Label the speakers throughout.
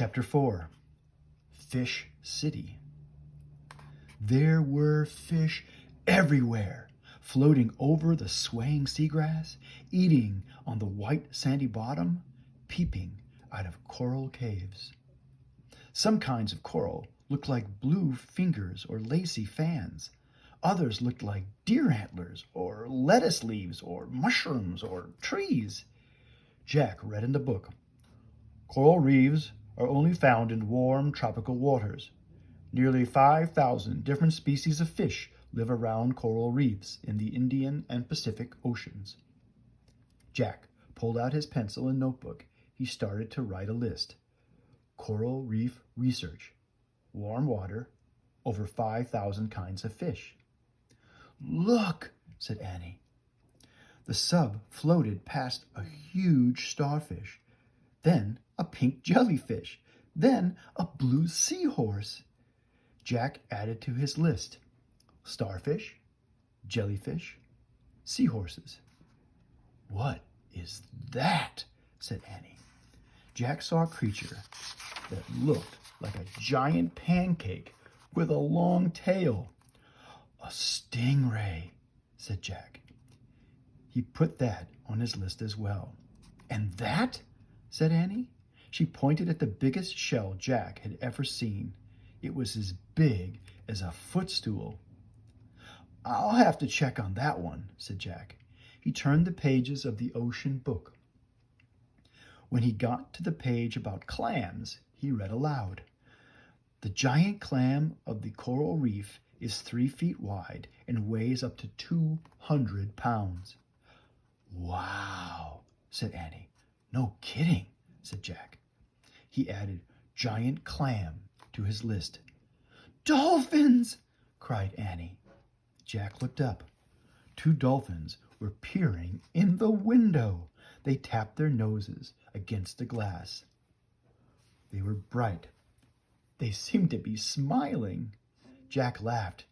Speaker 1: Chapter 4, Fish City. There were fish everywhere, floating over the swaying seagrass, eating on the white sandy bottom, peeping out of coral caves. Some kinds of coral looked like blue fingers or lacy fans. Others looked like deer antlers or lettuce leaves or mushrooms or trees. Jack read in the book, "Coral reefs are only found in warm tropical waters. Nearly 5,000 different species of fish live around coral reefs in the Indian and Pacific Oceans." Jack pulled out his pencil and notebook. He started to write a list. Coral reef research. Warm water. Over 5,000 kinds of fish. "Look," said Annie. The sub floated past a huge starfish, then a pink jellyfish, then a blue seahorse. Jack added to his list: starfish, jellyfish, seahorses. "What is that?" said Annie. Jack saw a creature that looked like a giant pancake with a long tail. "A stingray," said Jack. He put that on his list as well. "And that?" said Annie. She pointed at the biggest shell Jack had ever seen. It was as big as a footstool. "I'll have to check on that one," said Jack. He turned the pages of the ocean book. When he got to the page about clams, he read aloud. "The giant clam of the coral reef is 3 feet wide and weighs up to 200 pounds. "Wow," said Annie. "No kidding," said Jack. He added giant clam to his list. "Dolphins!" cried Annie. Jack looked up. 2 dolphins were peering in the window. They tapped their noses against the glass. They were bright. They seemed to be smiling. Jack laughed.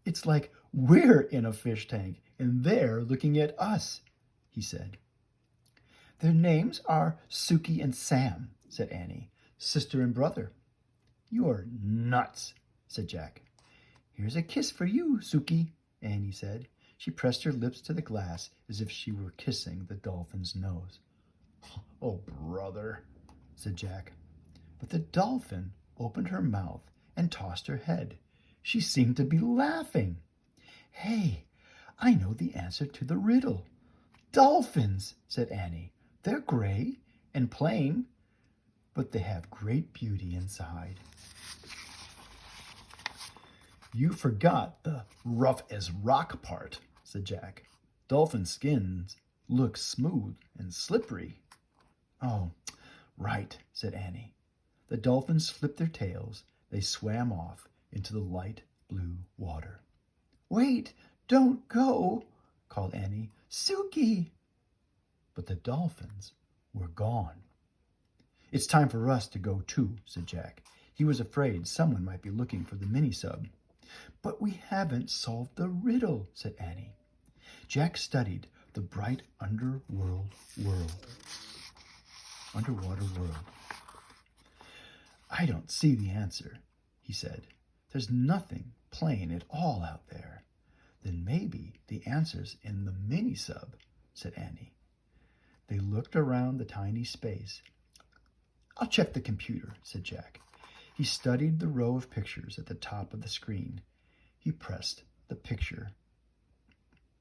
Speaker 1: "It's like we're in a fish tank and they're looking at us," he said. "Their names are Suki and Sam," said Annie. "Sister and brother." "You're nuts," said Jack. "Here's a kiss for you, Suki," Annie said. She pressed her lips to the glass as if she were kissing the dolphin's nose. "Oh, brother," said Jack. But the dolphin opened her mouth and tossed her head. She seemed to be laughing. "Hey, I know the answer to the riddle." "Dolphins," said Annie. "They're gray and plain, but they have great beauty inside." "You forgot the rough as rock part," said Jack. "Dolphin skins look smooth and slippery." "Oh, right," said Annie. The dolphins flipped their tails. They swam off into the light blue water. "Wait, don't go," called Annie. "Suki!" But the dolphins were gone. "It's time for us to go too," said Jack. He was afraid someone might be looking for the mini-sub. "But we haven't solved the riddle," said Annie. Jack studied the bright underwater world. "I don't see the answer," he said. "There's nothing plain at all out there." "Then maybe the answer's in the mini-sub," said Annie. They looked around the tiny space. "I'll check the computer," said Jack. He studied the row of pictures at the top of the screen. He pressed the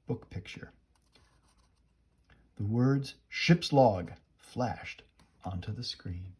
Speaker 1: book picture. The words "ship's log" flashed onto the screen.